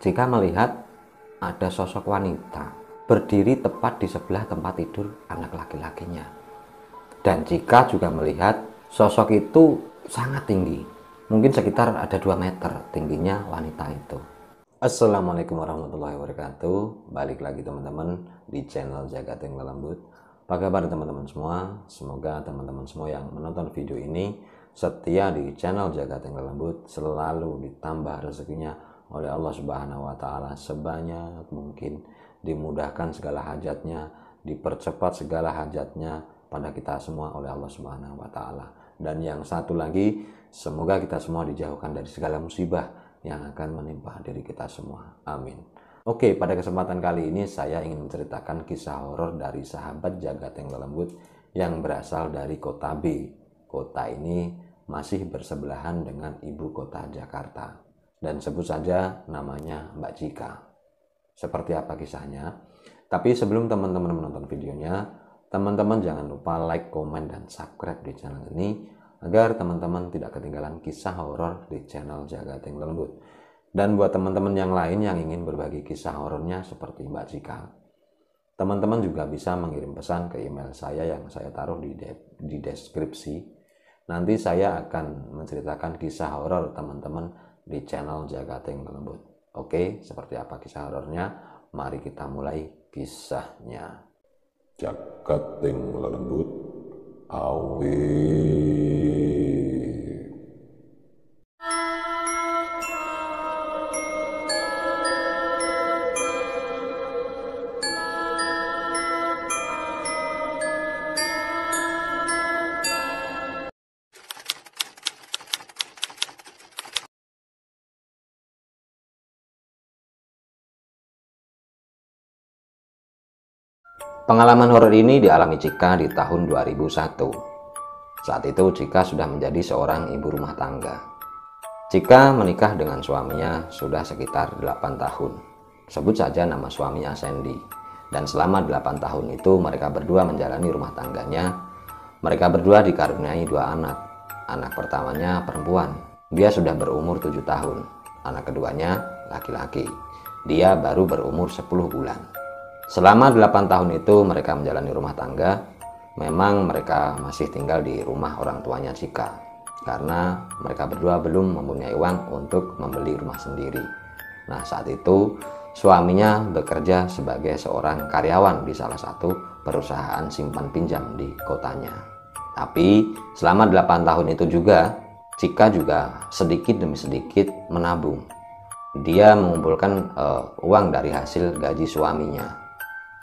Jika melihat ada sosok wanita berdiri tepat di sebelah tempat tidur anak laki-lakinya. Dan jika juga melihat sosok itu sangat tinggi, mungkin sekitar ada 2 meter tingginya wanita itu. Assalamualaikum warahmatullahi wabarakatuh. Balik lagi teman-teman di channel Jagat yang Lembut. Apa kabar teman-teman semua? Semoga teman-teman semua yang menonton video ini setia di channel Jagat yang Lembut, selalu ditambah rezekinya oleh Allah Subhanahu wa taala sebanyak mungkin, dimudahkan segala hajatnya, dipercepat segala hajatnya pada kita semua oleh Allah Subhanahu wa taala. Dan yang satu lagi, semoga kita semua dijauhkan dari segala musibah yang akan menimpa diri kita semua. Amin. Oke, pada kesempatan kali ini saya ingin menceritakan kisah horor dari sahabat Jagat yang Lembut yang berasal dari kota B. Kota ini masih bersebelahan dengan ibu kota Jakarta. Dan sebut saja namanya Mbak Cika. Seperti apa kisahnya? Tapi sebelum teman-teman menonton videonya, teman-teman jangan lupa like, komen, dan subscribe di channel ini agar teman-teman tidak ketinggalan kisah horor di channel Jagat yang Lembut. Dan buat teman-teman yang lain yang ingin berbagi kisah horornya seperti Mbak Cika, teman-teman juga bisa mengirim pesan ke email saya yang saya taruh di deskripsi. Nanti saya akan menceritakan kisah horor teman-teman di channel Jagat yang Lembut. Oke, seperti apa kisah horornya? Mari kita mulai kisahnya. Jagat yang Lembut awe. Pengalaman horor ini dialami Cika di tahun 2001. Saat itu Cika sudah menjadi seorang ibu rumah tangga. Cika menikah dengan suaminya sudah sekitar 8 tahun. Sebut saja nama suaminya Sandy. Dan selama 8 tahun itu mereka berdua menjalani rumah tangganya. Mereka berdua dikaruniai 2 anak. Anak pertamanya perempuan. Dia sudah berumur 7 tahun. Anak keduanya laki-laki. Dia baru berumur 10 bulan. Selama 8 tahun itu mereka menjalani rumah tangga. Memang mereka masih tinggal di rumah orang tuanya Cika, karena mereka berdua belum mempunyai uang untuk membeli rumah sendiri. Nah, saat itu suaminya bekerja sebagai seorang karyawan di salah satu perusahaan simpan pinjam di kotanya. Tapi selama 8 tahun itu juga Cika juga sedikit demi sedikit menabung. Dia mengumpulkan uang dari hasil gaji suaminya.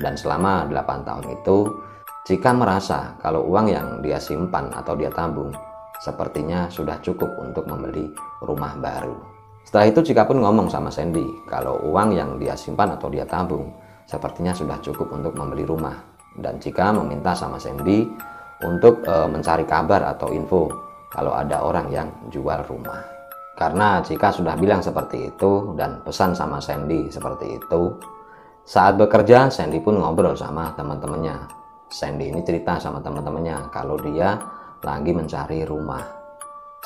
Dan selama 8 tahun itu, Cika merasa kalau uang yang dia simpan atau dia tabung sepertinya sudah cukup untuk membeli rumah baru. Setelah itu Cika pun ngomong sama Sandy kalau uang yang dia simpan atau dia tabung sepertinya sudah cukup untuk membeli rumah. Dan Cika meminta sama Sandy untuk mencari kabar atau info kalau ada orang yang jual rumah. Karena Cika sudah bilang seperti itu dan pesan sama Sandy seperti itu, saat bekerja, Sandy pun ngobrol sama teman-temannya. Sandy ini cerita sama teman-temannya kalau dia lagi mencari rumah.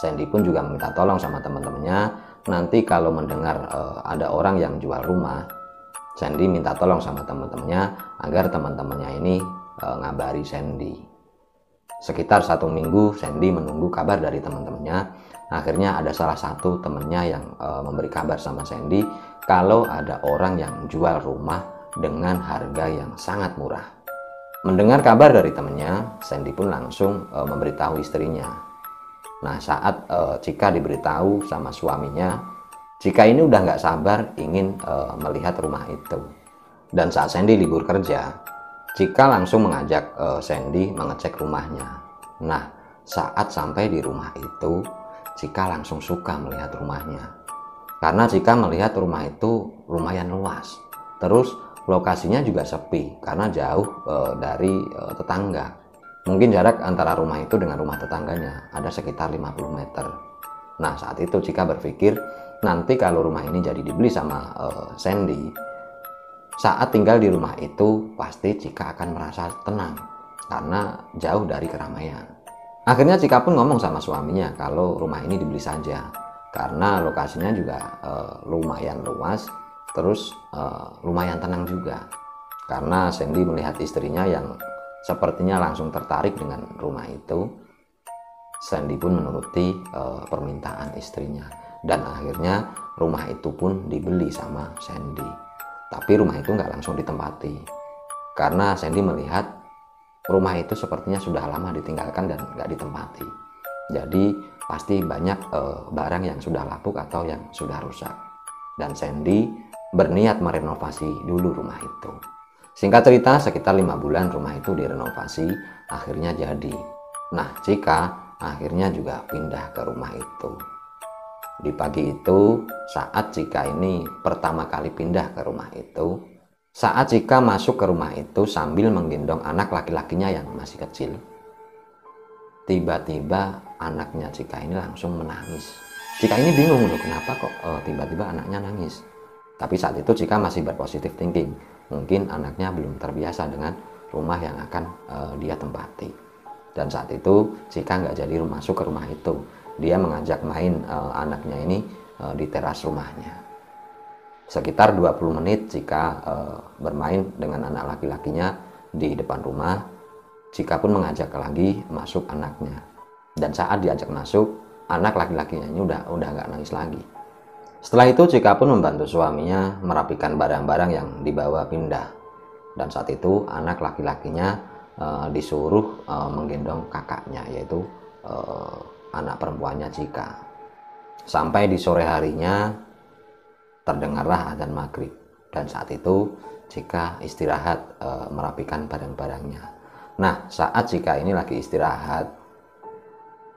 Sandy pun juga minta tolong sama teman-temannya, nanti kalau mendengar ada orang yang jual rumah, Sandy minta tolong sama teman-temannya agar teman-temannya ini ngabari Sandy. Sekitar 1 minggu Sandy menunggu kabar dari teman-temannya. Akhirnya ada salah satu temannya yang memberi kabar sama Sandy kalau ada orang yang jual rumah dengan harga yang sangat murah. Mendengar kabar dari temannya, Sandy pun langsung memberitahu istrinya. Nah, saat Cika diberitahu sama suaminya, Cika ini udah nggak sabar ingin melihat rumah itu. Dan saat Sandy libur kerja, Cika langsung mengajak Sandy mengecek rumahnya. Nah, saat sampai di rumah itu, Cika langsung suka melihat rumahnya. Karena Cika melihat rumah itu lumayan luas. Terus lokasinya juga sepi karena jauh dari tetangga. Mungkin jarak antara rumah itu dengan rumah tetangganya ada sekitar 50 meter. Nah, saat itu Cika berpikir nanti kalau rumah ini jadi dibeli sama Sandy, saat tinggal di rumah itu pasti Cika akan merasa tenang karena jauh dari keramaian. Akhirnya Cika pun ngomong sama suaminya kalau rumah ini dibeli saja, karena lokasinya juga lumayan luas, terus lumayan tenang juga. Karena Sandy melihat istrinya yang sepertinya langsung tertarik dengan rumah itu, Sandy pun menuruti permintaan istrinya, dan akhirnya rumah itu pun dibeli sama Sandy. Tapi rumah itu nggak langsung ditempati, karena Sandy melihat rumah itu sepertinya sudah lama ditinggalkan dan nggak ditempati. Jadi pasti banyak barang yang sudah lapuk atau yang sudah rusak. Dan Sandy berniat merenovasi dulu rumah itu. Singkat cerita, sekitar 5 bulan rumah itu direnovasi, akhirnya jadi. Nah, Cika akhirnya juga pindah ke rumah itu. Di pagi itu, saat Cika ini pertama kali pindah ke rumah itu, saat Cika masuk ke rumah itu sambil menggendong anak laki-lakinya yang masih kecil, tiba-tiba anaknya Cika ini langsung menangis. Cika ini bingung loh, kenapa kok tiba-tiba anaknya nangis. Tapi saat itu Cika masih berpositif thinking, mungkin anaknya belum terbiasa dengan rumah yang akan dia tempati. Dan saat itu Cika nggak jadi masuk ke rumah itu, dia mengajak main anaknya ini di teras rumahnya. Sekitar 20 menit Cika bermain dengan anak laki-lakinya di depan rumah. Cika pun mengajak lagi masuk anaknya. Dan saat diajak masuk, anak laki-lakinya ini udah nggak nangis lagi. Setelah itu Cika pun membantu suaminya merapikan barang-barang yang dibawa pindah. Dan saat itu anak laki-lakinya disuruh menggendong kakaknya, yaitu anak perempuannya Cika. Sampai di sore harinya terdengarlah adzan maghrib, dan saat itu Cika istirahat merapikan barang-barangnya. Nah, saat Cika ini lagi istirahat,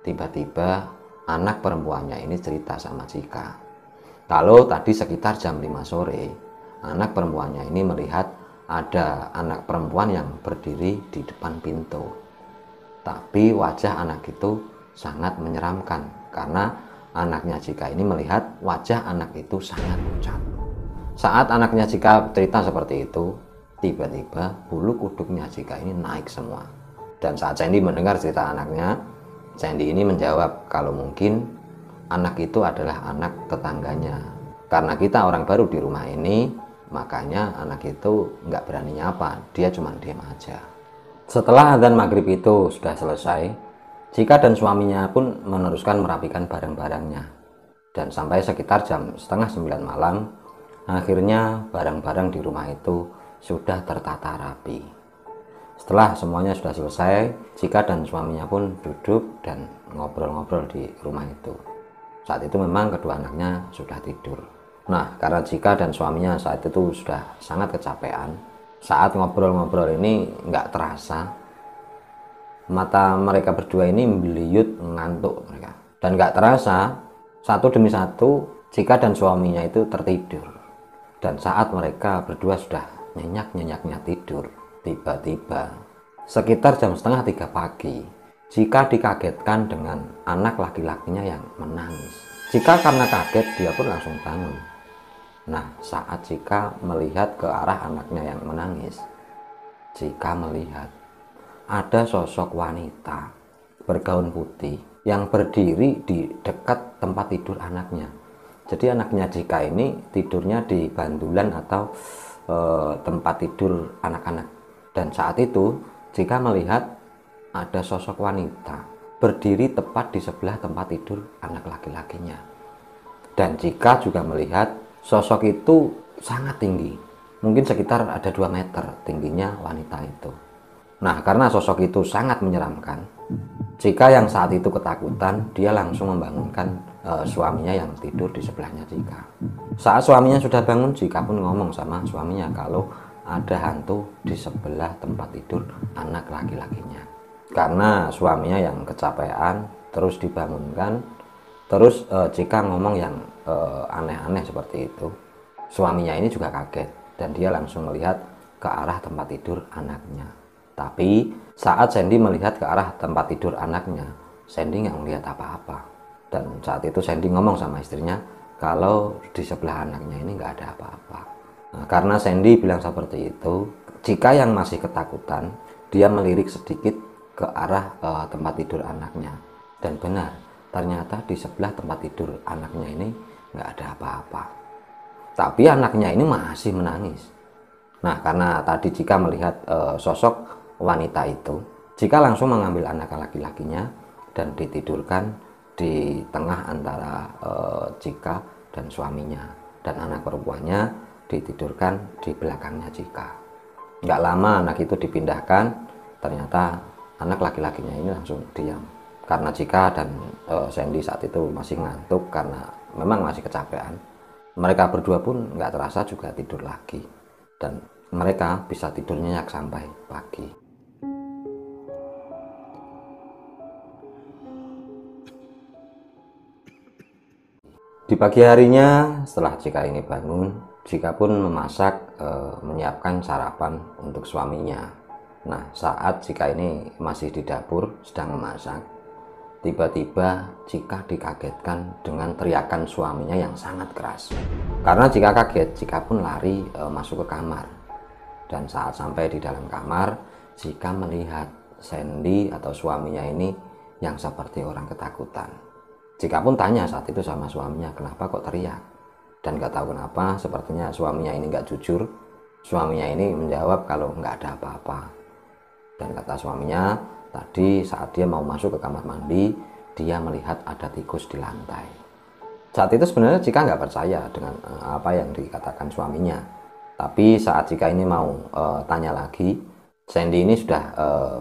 tiba-tiba anak perempuannya ini cerita sama Cika kalau tadi sekitar jam 5 sore anak perempuannya ini melihat ada anak perempuan yang berdiri di depan pintu. Tapi wajah anak itu sangat menyeramkan, karena anaknya Cika ini melihat wajah anak itu sangat pucat. Saat anaknya Cika cerita seperti itu, tiba-tiba bulu kuduknya Cika ini naik semua. Dan saat Sandy mendengar cerita anaknya, Sandy ini menjawab kalau mungkin anak itu adalah anak tetangganya. Karena kita orang baru di rumah ini, makanya anak itu nggak berani nyapa, dia cuma diam aja. Setelah adzan maghrib itu sudah selesai, Cika dan suaminya pun meneruskan merapikan barang-barangnya. Dan sampai sekitar jam setengah 9 malam, akhirnya barang-barang di rumah itu sudah tertata rapi. Setelah semuanya sudah selesai, Cika dan suaminya pun duduk dan ngobrol-ngobrol di rumah itu. Saat itu memang kedua anaknya sudah tidur. Nah, karena Cika dan suaminya saat itu sudah sangat kecapean, saat ngobrol-ngobrol ini nggak terasa, mata mereka berdua ini beliut ngantuk mereka. Dan nggak terasa, satu demi satu, Cika dan suaminya itu tertidur. Dan saat mereka berdua sudah nyenyak-nyenyaknya tidur, tiba-tiba sekitar jam setengah 3 pagi, Cika dikagetkan dengan anak laki-lakinya yang menangis. Cika karena kaget, dia pun langsung bangun. Nah, saat Cika melihat ke arah anaknya yang menangis, Cika melihat ada sosok wanita bergaun putih yang berdiri di dekat tempat tidur anaknya. Jadi anaknya Cika ini tidurnya di bandulan atau tempat tidur anak-anak. Dan saat itu Cika melihat ada sosok wanita berdiri tepat di sebelah tempat tidur anak laki-lakinya. Dan Cika juga melihat sosok itu sangat tinggi, mungkin sekitar ada 2 meter tingginya wanita itu. Nah, karena sosok itu sangat menyeramkan, Cika yang saat itu ketakutan, dia langsung membangunkan suaminya yang tidur di sebelahnya Cika. Saat suaminya sudah bangun, Cika pun ngomong sama suaminya kalau ada hantu di sebelah tempat tidur anak laki-lakinya. Karena suaminya yang kecapean, terus dibangunkan, terus Cika ngomong yang aneh-aneh seperti itu. Suaminya ini juga kaget dan dia langsung melihat ke arah tempat tidur anaknya. Tapi saat Sandy melihat ke arah tempat tidur anaknya, Sandy nggak melihat apa-apa. Dan saat itu Sandy ngomong sama istrinya kalau di sebelah anaknya ini nggak ada apa-apa. Nah, karena Sandy bilang seperti itu, Cika yang masih ketakutan, dia melirik sedikit ke arah tempat tidur anaknya. Dan benar, ternyata di sebelah tempat tidur anaknya ini nggak ada apa-apa. Tapi anaknya ini masih menangis. Nah, karena tadi Cika melihat sosok wanita itu, Cika langsung mengambil anak laki-lakinya dan ditidurkan di tengah antara Cika dan suaminya. Dan anak perempuannya ditidurkan di belakangnya Cika. Nggak lama anak itu dipindahkan, ternyata anak laki-lakinya ini langsung diam. Karena Cika dan Sandy saat itu masih ngantuk karena memang masih kecapean. Mereka berdua pun nggak terasa juga tidur lagi. Dan mereka bisa tidur nyenyak sampai pagi. Di pagi harinya setelah Cika ini bangun, Cika pun memasak, menyiapkan sarapan untuk suaminya. Nah, saat Cika ini masih di dapur sedang memasak, tiba-tiba Cika dikagetkan dengan teriakan suaminya yang sangat keras. Karena Cika kaget, Cika pun lari masuk ke kamar. Dan saat sampai di dalam kamar, Cika melihat Sandy atau suaminya ini yang seperti orang ketakutan. Cika pun tanya saat itu sama suaminya, kenapa kok teriak? Dan gak tahu kenapa, sepertinya suaminya ini gak jujur. Suaminya ini menjawab kalau nggak ada apa-apa. Dan kata suaminya, tadi saat dia mau masuk ke kamar mandi, dia melihat ada tikus di lantai. Saat itu sebenarnya Cika nggak percaya dengan apa yang dikatakan suaminya. Tapi saat Cika ini mau tanya lagi, Sandy ini sudah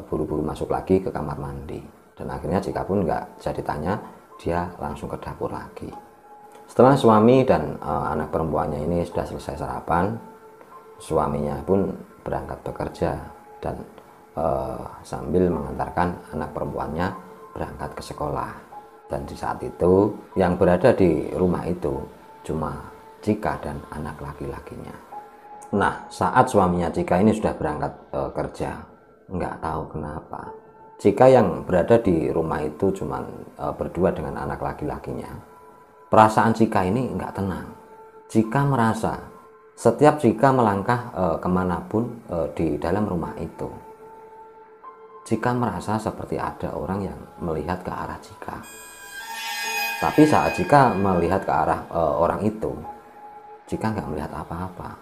buru-buru masuk lagi ke kamar mandi. Dan akhirnya Cika pun nggak jadi tanya, dia langsung ke dapur lagi. Setelah suami dan anak perempuannya ini sudah selesai sarapan, suaminya pun berangkat bekerja dan sambil mengantarkan anak perempuannya berangkat ke sekolah. Dan di saat itu yang berada di rumah itu cuma Cika dan anak laki-lakinya. Nah, saat suaminya Cika ini sudah berangkat kerja, nggak tahu kenapa Cika yang berada di rumah itu cuma berdua dengan anak laki-lakinya. Perasaan Cika ini nggak tenang. Cika merasa setiap Cika melangkah kemanapun di dalam rumah itu, Cika merasa seperti ada orang yang melihat ke arah Cika. Tapi saat Cika melihat ke arah orang itu, Cika nggak melihat apa-apa.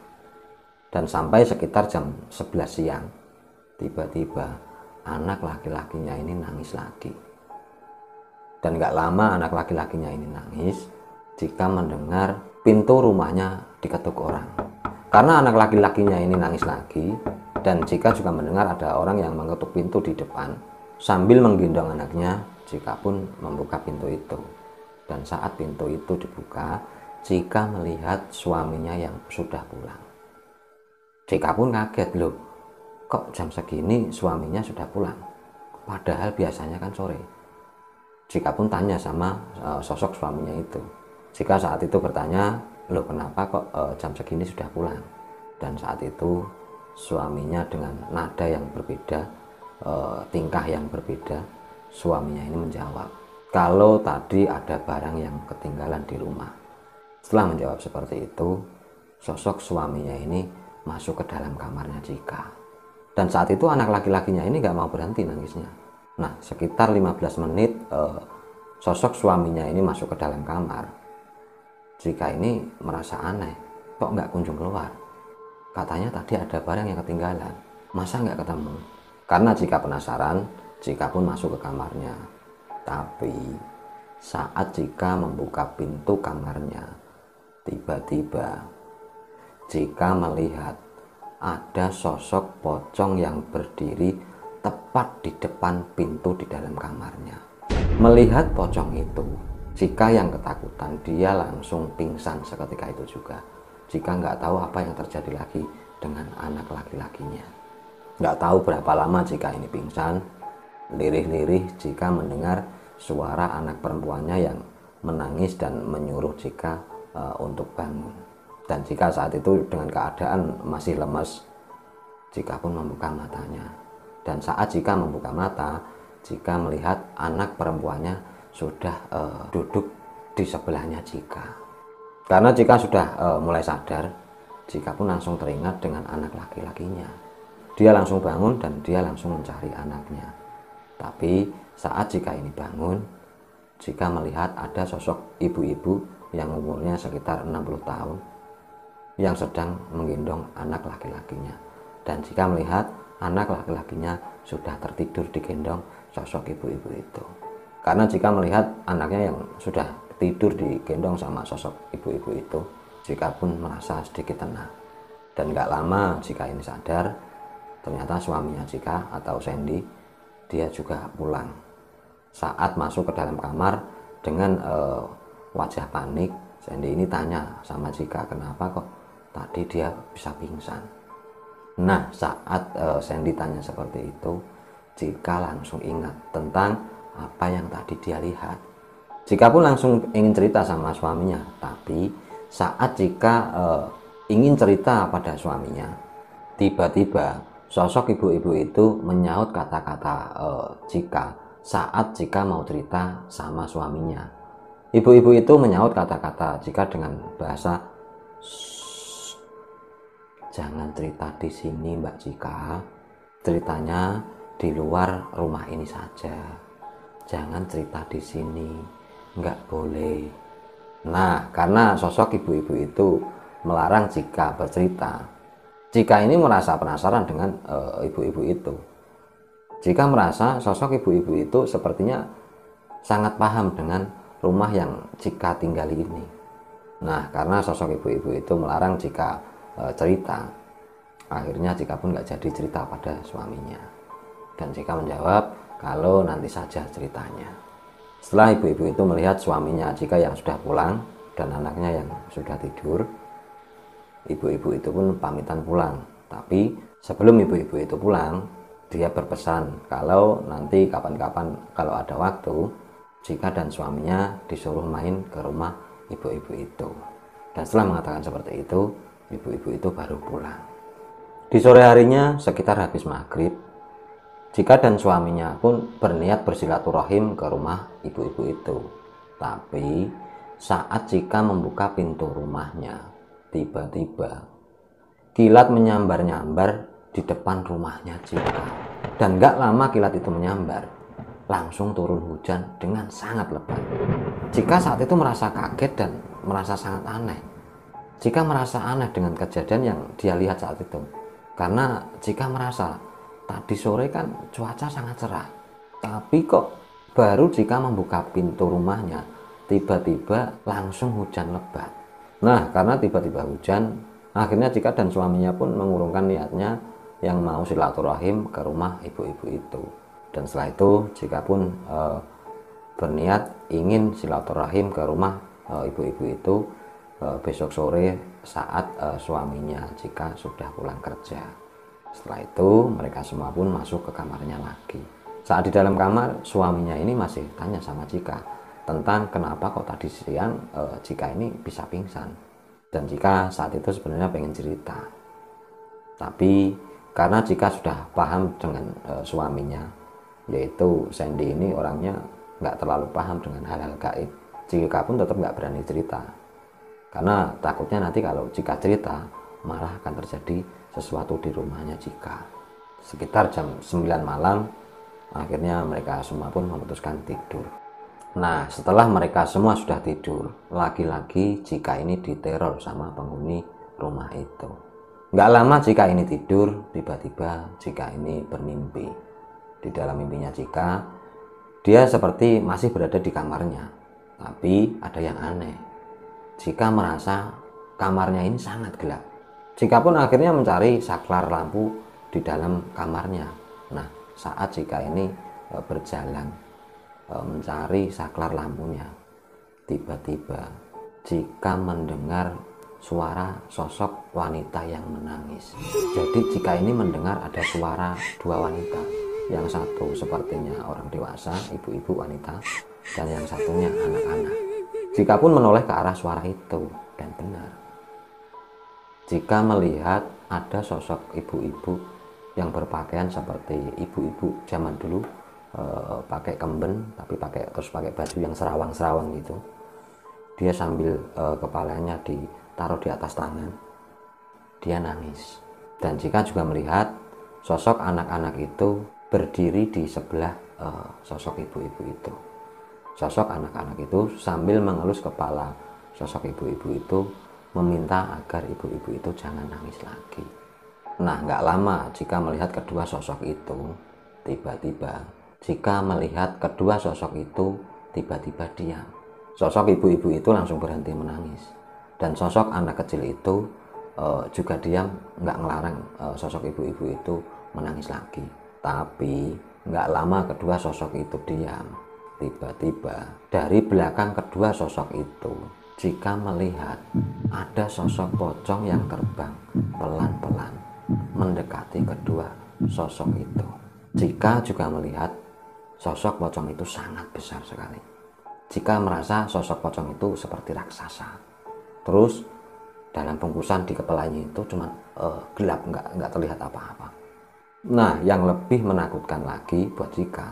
Dan sampai sekitar jam 11 siang, tiba-tiba anak laki-lakinya ini nangis lagi. Dan nggak lama anak laki-lakinya ini nangis, Cika mendengar pintu rumahnya diketuk orang. Karena anak laki-lakinya ini nangis lagi, dan Cika juga mendengar ada orang yang mengetuk pintu di depan. Sambil menggendong anaknya, Cika pun membuka pintu itu. Dan saat pintu itu dibuka, Cika melihat suaminya yang sudah pulang. Cika pun kaget, loh, kok jam segini suaminya sudah pulang? Padahal biasanya kan sore. Cika pun tanya sama sosok suaminya itu. Cika saat itu bertanya, loh kenapa kok jam segini sudah pulang? Dan saat itu suaminya dengan nada yang berbeda, tingkah yang berbeda, suaminya ini menjawab, kalau tadi ada barang yang ketinggalan di rumah. Setelah menjawab seperti itu, sosok suaminya ini masuk ke dalam kamarnya Cika. Dan saat itu anak laki-lakinya ini gak mau berhenti nangisnya. Nah, sekitar 15 menit sosok suaminya ini masuk ke dalam kamar. Cika ini merasa aneh, kok nggak kunjung keluar? Katanya tadi ada barang yang ketinggalan, masa nggak ketemu? Karena Cika penasaran, Cika pun masuk ke kamarnya. Tapi saat Cika membuka pintu kamarnya, tiba-tiba Cika melihat ada sosok pocong yang berdiri tepat di depan pintu di dalam kamarnya. Melihat pocong itu, Cika yang ketakutan, dia langsung pingsan seketika itu juga. Cika nggak tahu apa yang terjadi lagi dengan anak laki-lakinya. Nggak tahu berapa lama Cika ini pingsan, lirih-lirih Cika mendengar suara anak perempuannya yang menangis dan menyuruh Cika untuk bangun. Dan Cika saat itu dengan keadaan masih lemas, Cika pun membuka matanya. Dan saat Cika membuka mata, Cika melihat anak perempuannya sudah duduk di sebelahnya Cika. Karena Cika sudah mulai sadar, Cika pun langsung teringat dengan anak laki-lakinya. Dia langsung bangun dan dia langsung mencari anaknya. Tapi saat Cika ini bangun, jika melihat ada sosok ibu-ibu yang umurnya sekitar 60 tahun yang sedang menggendong anak laki-lakinya, dan jika melihat anak laki-lakinya sudah tertidur digendong sosok ibu-ibu itu. Karena jika melihat anaknya yang sudah tidur digendong sama sosok ibu-ibu itu, jika pun merasa sedikit tenang. Dan gak lama jika ini sadar, ternyata suaminya jika atau Sandy, dia juga pulang. Saat masuk ke dalam kamar dengan wajah panik, Sandy ini tanya sama Jika, kenapa kok tadi dia bisa pingsan. Nah, saat Sandy tanya seperti itu, Jika langsung ingat tentang apa yang tadi dia lihat. Jika pun langsung ingin cerita sama suaminya, tapi saat Jika ingin cerita pada suaminya, tiba-tiba sosok ibu-ibu itu menyaut kata-kata Jika saat Jika mau cerita sama suaminya. Ibu-ibu itu menyaut kata-kata Jika dengan bahasa, jangan cerita di sini Mbak Jika, ceritanya di luar rumah ini saja. Jangan cerita di sini, nggak boleh. Nah, karena sosok ibu-ibu itu melarang Jika bercerita, Jika ini merasa penasaran dengan ibu-ibu itu. Jika merasa sosok ibu-ibu itu sepertinya sangat paham dengan rumah yang Jika tinggali ini. Nah, karena sosok ibu-ibu itu melarang Jika cerita, akhirnya Jika pun nggak jadi cerita pada suaminya. Dan Jika menjawab kalau nanti saja ceritanya. Setelah ibu-ibu itu melihat suaminya Jika yang sudah pulang dan anaknya yang sudah tidur, ibu-ibu itu pun pamitan pulang. Tapi sebelum ibu-ibu itu pulang, dia berpesan kalau nanti kapan-kapan kalau ada waktu, Jika dan suaminya disuruh main ke rumah ibu-ibu itu. Dan setelah mengatakan seperti itu, ibu-ibu itu baru pulang. Di sore harinya sekitar habis maghrib, Jika dan suaminya pun berniat bersilaturahim ke rumah ibu-ibu itu. Tapi saat Jika membuka pintu rumahnya, tiba-tiba kilat menyambar-nyambar di depan rumahnya Jika. Dan gak lama kilat itu menyambar, langsung turun hujan dengan sangat lebat. Jika saat itu merasa kaget dan merasa sangat aneh. Jika merasa aneh dengan kejadian yang dia lihat saat itu. Karena Jika merasa tadi sore kan cuaca sangat cerah, tapi kok baru Jika membuka pintu rumahnya, tiba-tiba langsung hujan lebat. Nah, karena tiba-tiba hujan, akhirnya Jika dan suaminya pun mengurungkan niatnya yang mau silaturahim ke rumah ibu-ibu itu. Dan setelah itu Jika pun berniat ingin silaturahim ke rumah ibu-ibu itu besok sore saat suaminya Jika sudah pulang kerja. Setelah itu mereka semua pun masuk ke kamarnya lagi. Saat di dalam kamar, suaminya ini masih tanya sama Jika tentang kenapa kok tadi siang Jika ini bisa pingsan. Dan Jika saat itu sebenarnya pengen cerita, tapi karena Jika sudah paham dengan suaminya, yaitu Sandy ini orangnya nggak terlalu paham dengan hal-hal gaib, Jika pun tetap nggak berani cerita. Karena takutnya nanti kalau Jika cerita, malah akan terjadi sesuatu di rumahnya Jika. Sekitar jam 9 malam, akhirnya mereka semua pun memutuskan tidur. Nah, setelah mereka semua sudah tidur, lagi-lagi Jika ini diteror sama penghuni rumah itu. Nggak lama Jika ini tidur, tiba-tiba Jika ini bermimpi. Di dalam mimpinya Jika, dia seperti masih berada di kamarnya. Tapi ada yang aneh. Jika merasa kamarnya ini sangat gelap. Jika pun akhirnya mencari saklar lampu di dalam kamarnya. Nah, saat Jika ini berjalan mencari saklar lampunya, tiba-tiba Jika mendengar suara sosok wanita yang menangis. Jadi Jika ini mendengar ada suara dua wanita. Yang satu sepertinya orang dewasa, ibu-ibu wanita, dan yang satunya anak-anak. Jika pun menoleh ke arah suara itu, dan benar. Jika melihat ada sosok ibu-ibu yang berpakaian seperti ibu-ibu zaman dulu, pakai kemben tapi terus pakai baju yang serawang-serawang gitu. Dia sambil kepalanya ditaruh di atas tangan, dia nangis. Dan Jika juga melihat sosok anak-anak itu berdiri di sebelah sosok ibu-ibu itu. Sosok anak-anak itu sambil mengelus kepala sosok ibu-ibu itu meminta agar ibu-ibu itu jangan nangis lagi. Nah, nggak lama jika melihat kedua sosok itu tiba-tiba diam. Sosok ibu-ibu itu langsung berhenti menangis. Dan sosok anak kecil itu juga diam, nggak ngelarang sosok ibu-ibu itu menangis lagi. Tapi nggak lama kedua sosok itu diam. Tiba-tiba dari belakang kedua sosok itu, jika melihat ada sosok pocong yang terbang pelan-pelan mendekati kedua sosok itu. Jika juga melihat sosok pocong itu sangat besar sekali. Jika merasa sosok pocong itu seperti raksasa. Terus dalam bungkusan di kepalanya itu cuma gelap, nggak terlihat apa-apa. Nah, yang lebih menakutkan lagi buat Jika,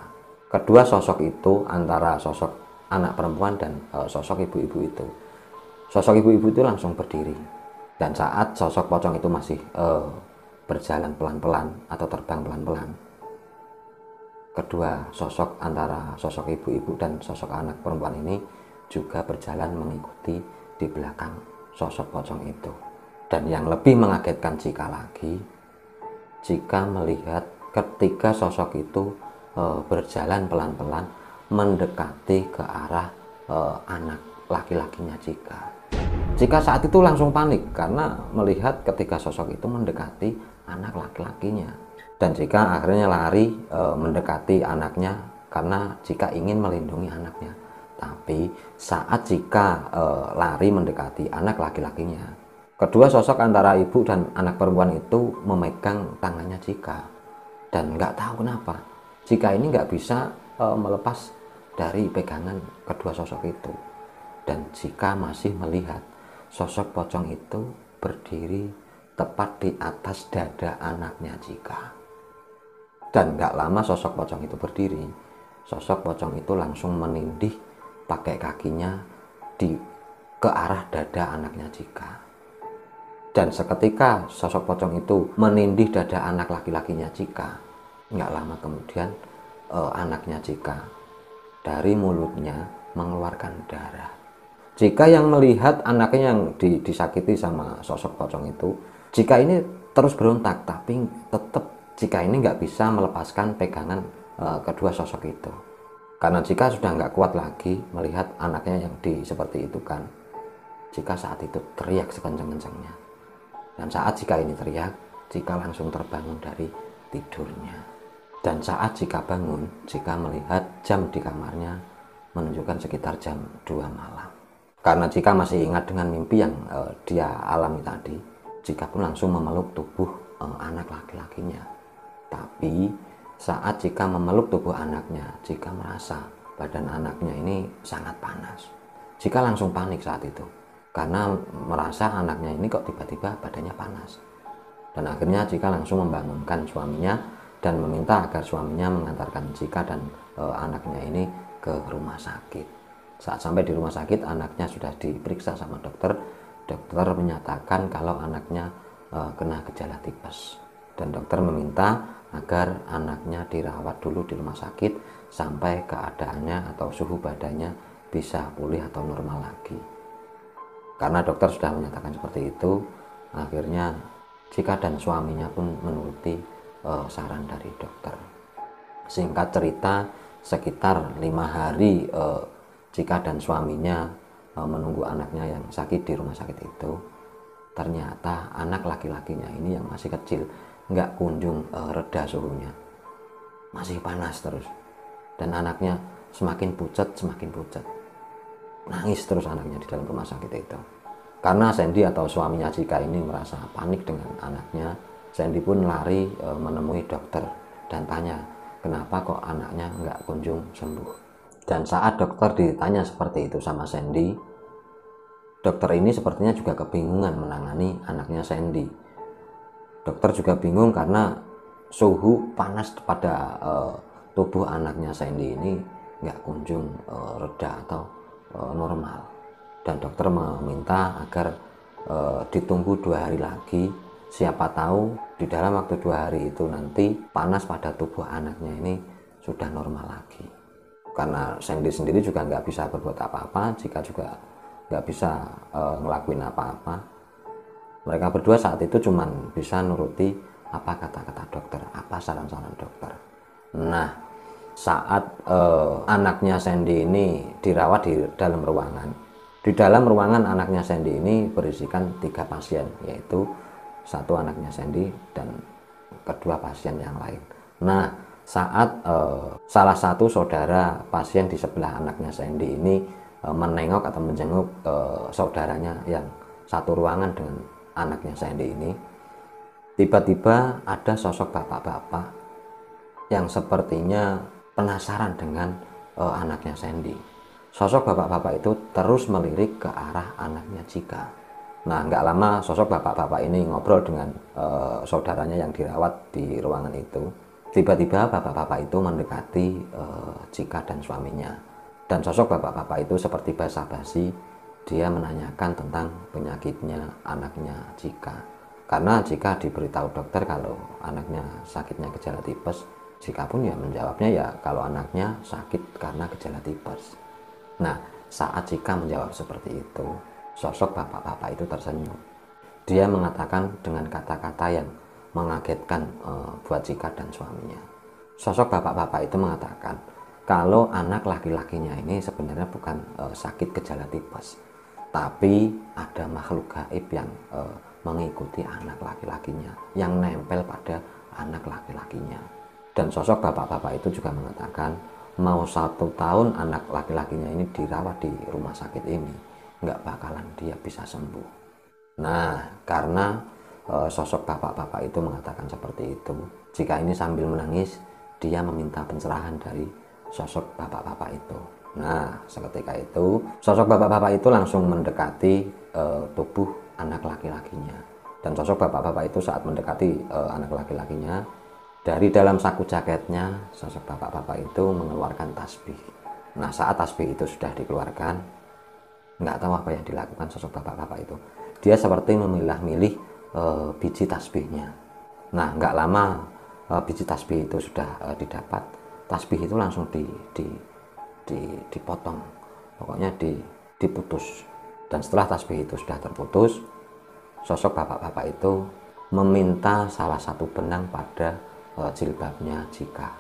kedua sosok itu antara sosok anak perempuan dan sosok ibu-ibu itu. Sosok ibu-ibu itu langsung berdiri. Dan saat sosok pocong itu masih berjalan pelan-pelan atau terbang pelan-pelan, kedua sosok antara sosok ibu-ibu dan sosok anak perempuan ini juga berjalan mengikuti di belakang sosok pocong itu. Dan yang lebih mengagetkan Jika lagi, Jika melihat ketika sosok itu berjalan pelan-pelan mendekati ke arah anak laki-lakinya Jika. Jika saat itu langsung panik karena melihat ketika sosok itu mendekati anak laki-lakinya. Dan Jika akhirnya lari mendekati anaknya karena Jika ingin melindungi anaknya. Tapi saat Jika lari mendekati anak laki-lakinya, kedua sosok antara ibu dan anak perempuan itu memegang tangannya Jika. Dan nggak tahu kenapa Jika ini nggak bisa melepas dari pegangan kedua sosok itu. Dan Jika masih melihat sosok pocong itu berdiri tepat di atas dada anaknya Jika. Dan nggak lama sosok pocong itu berdiri, sosok pocong itu langsung menindih pakai kakinya ke arah dada anaknya Jika. Dan seketika sosok pocong itu menindih dada anak laki-lakinya Jika, nggak lama kemudian anaknya Jika dari mulutnya mengeluarkan darah. Jika yang melihat anaknya yang disakiti sama sosok pocong itu, Jika ini terus berontak, tapi tetap Jika ini nggak bisa melepaskan pegangan kedua sosok itu. Karena Jika sudah nggak kuat lagi melihat anaknya yang seperti itu kan, Jika saat itu teriak sekencang-kencangnya. Dan saat Jika ini teriak, Jika langsung terbangun dari tidurnya. Dan saat Jika bangun, Jika melihat jam di kamarnya menunjukkan sekitar jam 2 malam. Karena Jika masih ingat dengan mimpi yang dia alami tadi, Jika pun langsung memeluk tubuh anak laki-lakinya. Tapi saat Jika memeluk tubuh anaknya, Jika merasa badan anaknya ini sangat panas. Jika langsung panik saat itu, karena merasa anaknya ini kok tiba-tiba badannya panas. Dan akhirnya Jika langsung membangunkan suaminya dan meminta agar suaminya mengantarkan Jika dan anaknya ini ke rumah sakit. Saat sampai di rumah sakit, anaknya sudah diperiksa sama dokter. Dokter menyatakan kalau anaknya kena gejala tipes. Dan dokter meminta agar anaknya dirawat dulu di rumah sakit sampai keadaannya atau suhu badannya bisa pulih atau normal lagi. Karena dokter sudah menyatakan seperti itu, akhirnya Jika dan suaminya pun menuruti saran dari dokter. Singkat cerita, sekitar 5 hari Jika dan suaminya menunggu anaknya yang sakit di rumah sakit itu, ternyata anak laki-lakinya ini yang masih kecil nggak kunjung reda suhunya, masih panas terus. Dan anaknya semakin pucat, nangis terus anaknya di dalam rumah sakit itu. Karena Sandy atau suaminya Jika ini merasa panik dengan anaknya, Sandy pun lari menemui dokter dan tanya kenapa kok anaknya nggak kunjung sembuh. Dan saat dokter ditanya seperti itu sama Sandy, dokter ini sepertinya juga kebingungan menangani anaknya Sandy. Dokter juga bingung karena suhu panas pada tubuh anaknya Sandy ini nggak kunjung reda atau normal. Dan dokter meminta agar ditunggu 2 hari lagi. Siapa tahu di dalam waktu 2 hari itu nanti panas pada tubuh anaknya ini sudah normal lagi. karena Sandy sendiri juga nggak bisa berbuat apa-apa, Cika juga nggak bisa ngelakuin apa-apa. Mereka berdua saat itu cuman bisa nuruti apa kata-kata dokter, apa saran-saran dokter. Nah, saat anaknya Sandy ini dirawat di dalam ruangan, anaknya Sandy ini berisikan 3 pasien, yaitu satu anaknya Sandy dan kedua pasien yang lain. Nah, saat salah satu saudara pasien di sebelah anaknya Sandy ini menengok atau menjenguk saudaranya yang satu ruangan dengan anaknya Sandy ini, tiba-tiba ada sosok bapak-bapak yang sepertinya penasaran dengan anaknya Sandy. Sosok bapak-bapak itu terus melirik ke arah anaknya Cika. Nah, nggak lama sosok bapak-bapak ini ngobrol dengan saudaranya yang dirawat di ruangan itu. Tiba-tiba bapak-bapak itu mendekati Cika dan suaminya. Dan sosok bapak-bapak itu seperti basa-basi, dia menanyakan tentang penyakitnya anaknya Cika. Karena Cika diberitahu dokter kalau anaknya sakitnya gejala tipes, Cika pun ya menjawabnya ya kalau anaknya sakit karena gejala tipes. Nah, saat Cika menjawab seperti itu, sosok bapak-bapak itu tersenyum. Dia mengatakan dengan kata-kata yang mengagetkan buat Cika dan suaminya. Sosok bapak-bapak itu mengatakan kalau anak laki-lakinya ini sebenarnya bukan sakit gejala tipes, tapi ada makhluk gaib yang mengikuti anak laki-lakinya, yang nempel pada anak laki-lakinya. Dan sosok bapak-bapak itu juga mengatakan mau 1 tahun anak laki-lakinya ini dirawat di rumah sakit ini, nggak bakalan dia bisa sembuh. Nah, karena sosok bapak-bapak itu mengatakan seperti itu, Cika ini sambil menangis, dia meminta pencerahan dari sosok bapak-bapak itu. Nah, seketika itu sosok bapak-bapak itu langsung mendekati tubuh anak laki-lakinya. Dan sosok bapak-bapak itu saat mendekati anak laki-lakinya, dari dalam saku jaketnya sosok bapak-bapak itu mengeluarkan tasbih. Nah, saat tasbih itu sudah dikeluarkan, nggak tahu apa yang dilakukan sosok bapak-bapak itu. Dia seperti memilah-milih biji tasbihnya. Nah, nggak lama biji tasbih itu sudah didapat. Tasbih itu langsung dipotong, pokoknya diputus. Dan setelah tasbih itu sudah terputus, sosok bapak-bapak itu meminta salah satu benang pada jilbabnya Cika.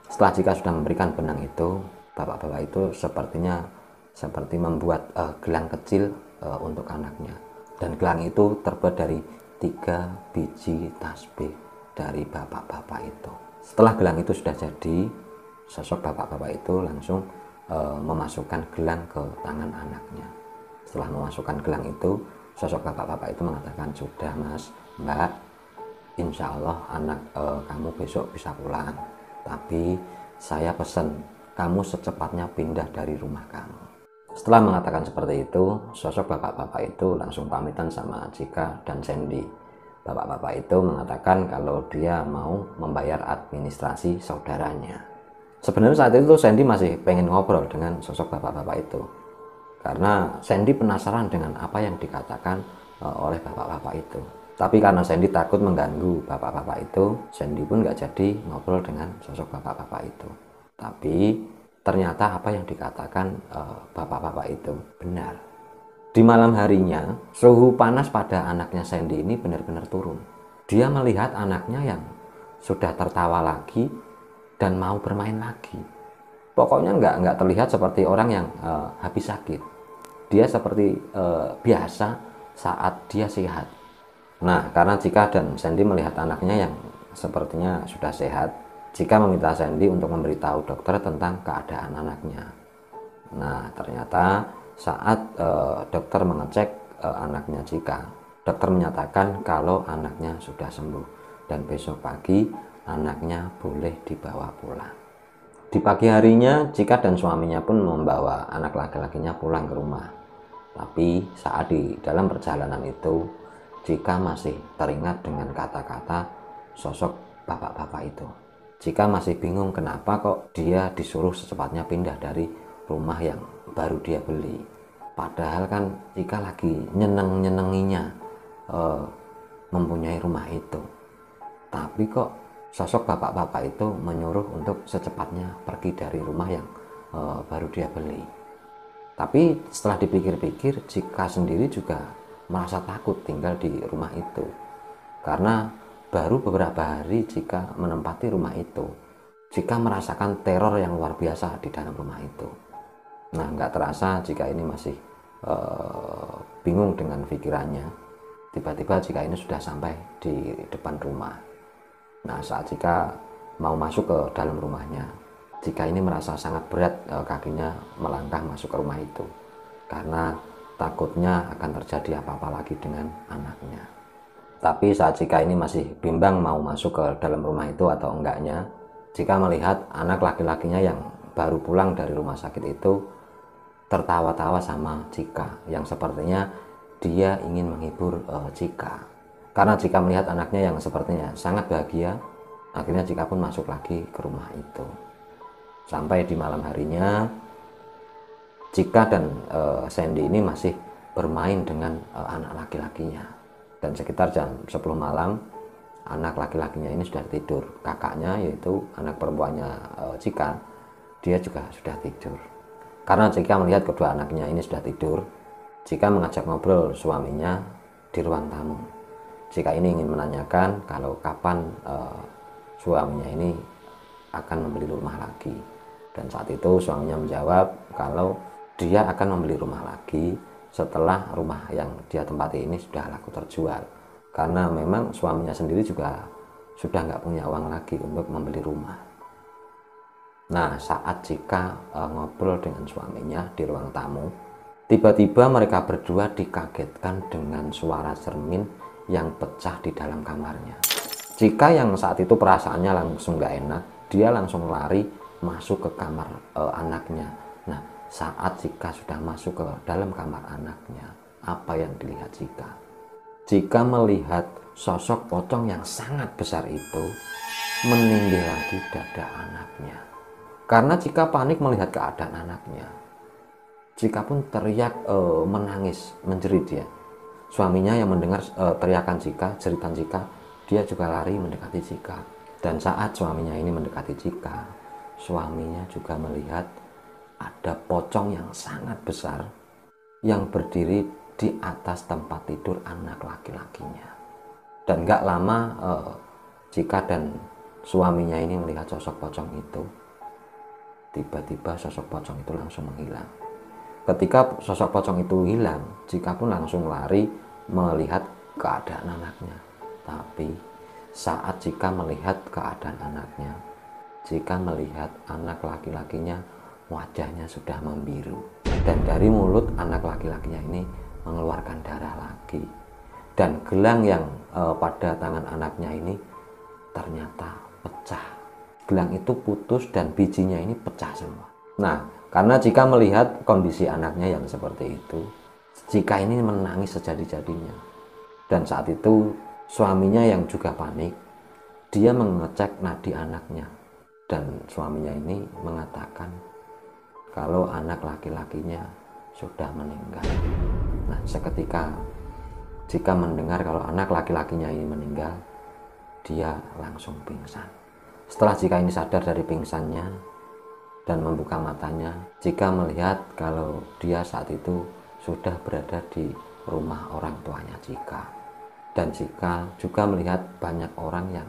Setelah Cika sudah memberikan benang itu, bapak-bapak itu sepertinya seperti membuat gelang kecil untuk anaknya. Dan gelang itu terbuat dari 3 biji tasbih dari bapak-bapak itu. Setelah gelang itu sudah jadi, sosok bapak-bapak itu langsung memasukkan gelang ke tangan anaknya. Setelah memasukkan gelang itu, sosok bapak-bapak itu mengatakan, sudah mas, mbak, insya Allah anak kamu besok bisa pulang. Tapi saya pesan kamu secepatnya pindah dari rumah kamu. Setelah mengatakan seperti itu, sosok bapak-bapak itu langsung pamitan sama Cika dan Sandy. Bapak-bapak itu mengatakan kalau dia mau membayar administrasi saudaranya. Sebenarnya saat itu Sandy masih pengen ngobrol dengan sosok bapak-bapak itu, karena Sandy penasaran dengan apa yang dikatakan oleh bapak-bapak itu. Tapi karena Sandy takut mengganggu bapak-bapak itu, Sandy pun nggak jadi ngobrol dengan sosok bapak-bapak itu. Tapi ternyata apa yang dikatakan bapak-bapak itu benar. Di malam harinya, suhu panas pada anaknya Sandy ini benar-benar turun. Dia melihat anaknya yang sudah tertawa lagi dan mau bermain lagi. Pokoknya nggak terlihat seperti orang yang habis sakit. Dia seperti biasa saat dia sehat. Nah, karena Cika dan Sandy melihat anaknya yang sepertinya sudah sehat, Cika meminta Sandy untuk memberitahu dokter tentang keadaan anaknya. Nah, ternyata saat dokter mengecek anaknya Cika, dokter menyatakan kalau anaknya sudah sembuh dan besok pagi anaknya boleh dibawa pulang. Di pagi harinya, Cika dan suaminya pun membawa anak laki-lakinya pulang ke rumah. Tapi saat di dalam perjalanan itu, Cika masih teringat dengan kata-kata sosok bapak-bapak itu. Cika masih bingung kenapa kok dia disuruh secepatnya pindah dari rumah yang baru dia beli. Padahal kan Cika lagi nyeneng-nyenenginya mempunyai rumah itu. Tapi kok sosok bapak-bapak itu menyuruh untuk secepatnya pergi dari rumah yang baru dia beli. Tapi setelah dipikir-pikir, Cika sendiri juga merasa takut tinggal di rumah itu. Karena baru beberapa hari Cika menempati rumah itu, Cika merasakan teror yang luar biasa di dalam rumah itu. Nah, nggak terasa Cika ini masih bingung dengan pikirannya. Tiba-tiba Cika ini sudah sampai di depan rumah. Nah, saat Cika mau masuk ke dalam rumahnya, Cika ini merasa sangat berat kakinya melangkah masuk ke rumah itu. Karena takutnya akan terjadi apa-apa lagi dengan anaknya. Tapi saat Cika ini masih bimbang mau masuk ke dalam rumah itu atau enggaknya, Cika melihat anak laki-lakinya yang baru pulang dari rumah sakit itu tertawa-tawa sama Cika, yang sepertinya dia ingin menghibur Cika. Karena Cika melihat anaknya yang sepertinya sangat bahagia, akhirnya Cika pun masuk lagi ke rumah itu. Sampai di malam harinya, Cika dan Sandy ini masih bermain dengan anak laki-lakinya. Dan sekitar jam 10 malam, anak laki-lakinya ini sudah tidur. Kakaknya, yaitu anak perempuannya Cika, dia juga sudah tidur. Karena Cika melihat kedua anaknya ini sudah tidur, Cika mengajak ngobrol suaminya di ruang tamu. Cika ini ingin menanyakan kalau kapan suaminya ini akan membeli rumah lagi. Dan saat itu suaminya menjawab kalau dia akan membeli rumah lagi setelah rumah yang dia tempati ini sudah laku terjual. Karena memang suaminya sendiri juga sudah nggak punya uang lagi untuk membeli rumah. Nah, saat Cika ngobrol dengan suaminya di ruang tamu, tiba-tiba mereka berdua dikagetkan dengan suara cermin yang pecah di dalam kamarnya. Cika yang saat itu perasaannya langsung nggak enak, dia langsung lari masuk ke kamar anaknya. Nah, saat Cika sudah masuk ke dalam kamar anaknya, apa yang dilihat Cika? Cika melihat sosok pocong yang sangat besar itu menindih lagi dada anaknya. Karena Cika panik melihat keadaan anaknya, Cika pun teriak menangis, menjerit dia. Suaminya yang mendengar teriakan Cika, jeritan Cika, dia juga lari mendekati Cika. Dan saat suaminya ini mendekati Cika, suaminya juga melihat ada pocong yang sangat besar yang berdiri di atas tempat tidur anak laki-lakinya. Dan gak lama Cika dan suaminya ini melihat sosok pocong itu. Tiba-tiba sosok pocong itu langsung menghilang. Ketika sosok pocong itu hilang, Cika pun langsung lari melihat keadaan anaknya. Tapi saat Cika melihat keadaan anaknya, Cika melihat anak laki-lakinya wajahnya sudah membiru. Dan dari mulut anak laki-lakinya ini mengeluarkan darah lagi. Dan gelang yang pada tangan anaknya ini ternyata pecah. Gelang itu putus dan bijinya ini pecah semua. Nah, karena Cika melihat kondisi anaknya yang seperti itu, Cika ini menangis sejadi-jadinya. Dan saat itu suaminya yang juga panik, dia mengecek nadi anaknya. Dan suaminya ini mengatakan kalau anak laki-lakinya sudah meninggal. Nah, seketika Cika mendengar kalau anak laki-lakinya ini meninggal, dia langsung pingsan. Setelah Cika ini sadar dari pingsannya dan membuka matanya, Cika melihat kalau dia saat itu sudah berada di rumah orang tuanya Cika. Dan Cika juga melihat banyak orang yang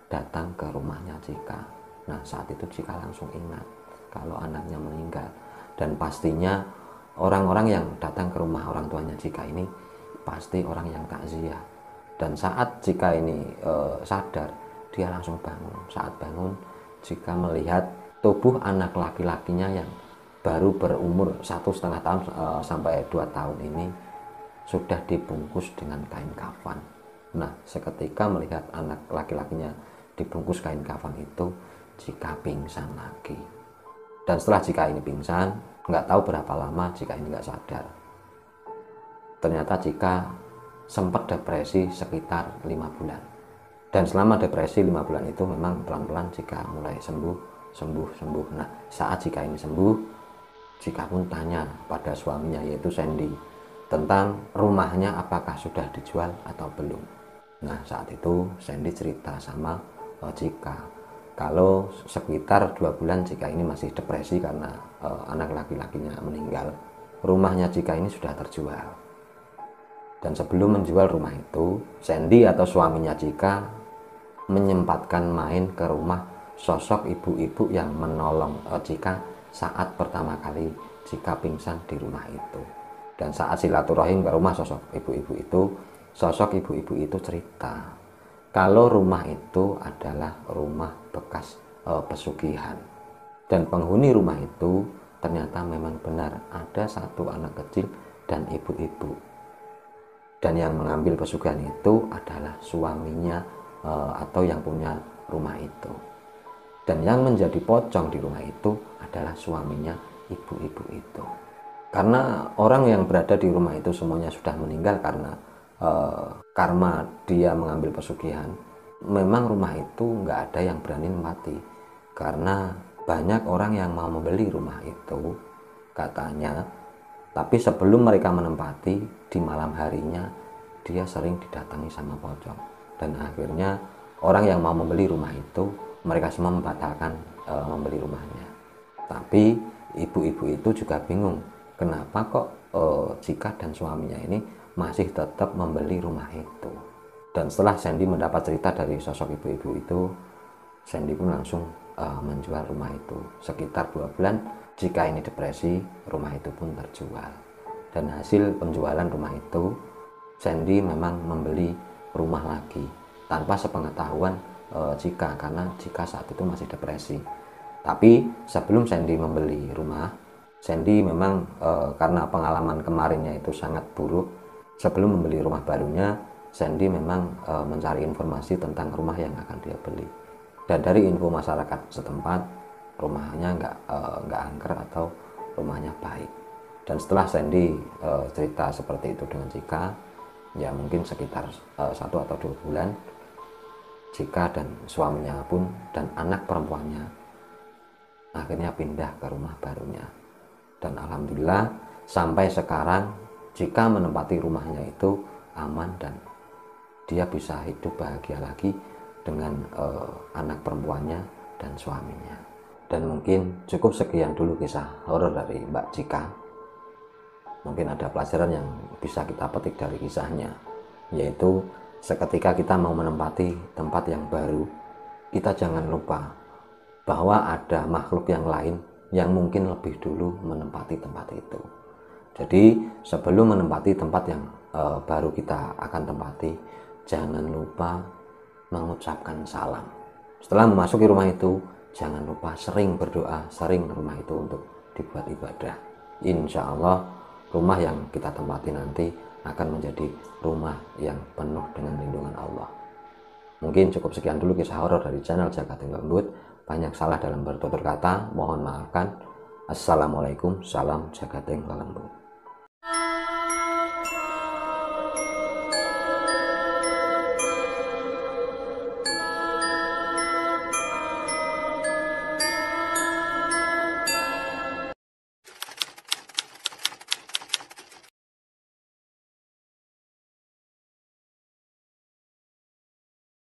datang ke rumahnya Cika. Nah, saat itu Cika langsung ingat kalau anaknya meninggal. Dan pastinya orang-orang yang datang ke rumah orang tuanya Cika ini pasti orang yang takziah. Dan saat Cika ini sadar, dia langsung bangun. Saat bangun, Cika melihat tubuh anak laki-lakinya yang baru berumur 1,5 tahun sampai 2 tahun ini sudah dibungkus dengan kain kafan. Nah, seketika melihat anak laki-lakinya dibungkus kain kafan itu, Cika pingsan lagi. Dan setelah Cika ini pingsan, nggak tahu berapa lama Cika ini nggak sadar. Ternyata Cika sempat depresi sekitar 5 bulan. Dan selama depresi 5 bulan itu memang pelan-pelan Cika mulai sembuh. Nah, saat Cika ini sembuh, Cika pun tanya pada suaminya yaitu Sandy tentang rumahnya apakah sudah dijual atau belum. Nah, saat itu Sandy cerita sama Cika kalau sekitar 2 bulan Cika ini masih depresi karena anak laki-lakinya meninggal, rumahnya Cika ini sudah terjual. Dan sebelum menjual rumah itu, Sandy atau suaminya Cika menyempatkan main ke rumah sosok ibu-ibu yang menolong Cika saat pertama kali Cika pingsan di rumah itu. Dan saat silaturahim ke rumah sosok ibu-ibu itu cerita kalau rumah itu adalah rumah bekas pesugihan, dan penghuni rumah itu ternyata memang benar ada satu anak kecil dan ibu-ibu, dan yang mengambil pesugihan itu adalah suaminya atau yang punya rumah itu, dan yang menjadi pocong di rumah itu adalah suaminya ibu-ibu itu. Karena orang yang berada di rumah itu semuanya sudah meninggal karena karma dia mengambil pesugihan, memang rumah itu nggak ada yang berani mati, karena banyak orang yang mau membeli rumah itu katanya, tapi sebelum mereka menempati di malam harinya dia sering didatangi sama pocong, dan akhirnya orang yang mau membeli rumah itu mereka semua membatalkan membeli rumahnya. Tapi ibu-ibu itu juga bingung kenapa kok Cika dan suaminya ini masih tetap membeli rumah itu. Dan setelah Sandy mendapat cerita dari sosok ibu-ibu itu, Sandy pun langsung menjual rumah itu. Sekitar 2 bulan Cika ini depresi, rumah itu pun terjual. Dan hasil penjualan rumah itu, Sandy memang membeli rumah lagi tanpa sepengetahuan Cika, karena Cika saat itu masih depresi. Tapi sebelum Sandy membeli rumah, Sandy memang karena pengalaman kemarinnya itu sangat buruk, sebelum membeli rumah barunya, Sandy memang mencari informasi tentang rumah yang akan dia beli. Dan dari info masyarakat setempat, rumahnya nggak angker atau rumahnya baik. Dan setelah Sandy cerita seperti itu dengan Cika, ya mungkin sekitar 1 atau 2 bulan, Cika dan suaminya pun dan anak perempuannya akhirnya pindah ke rumah barunya. Dan alhamdulillah sampai sekarang Cika menempati rumahnya itu aman dan dia bisa hidup bahagia lagi dengan anak perempuannya dan suaminya. Dan mungkin cukup sekian dulu kisah horor dari Mbak Cika. Mungkin ada pelajaran yang bisa kita petik dari kisahnya, yaitu seketika kita mau menempati tempat yang baru, kita jangan lupa bahwa ada makhluk yang lain yang mungkin lebih dulu menempati tempat itu. Jadi sebelum menempati tempat yang baru kita akan tempati, jangan lupa mengucapkan salam. Setelah memasuki rumah itu, jangan lupa sering berdoa, sering rumah itu untuk dibuat ibadah. Insya Allah rumah yang kita tempati nanti akan menjadi rumah yang penuh dengan lindungan Allah. Mungkin cukup sekian dulu kisah horor dari channel Jagating Lembut. Banyak salah dalam bertutur kata, mohon maafkan. Assalamualaikum, salam Jagating Lembut.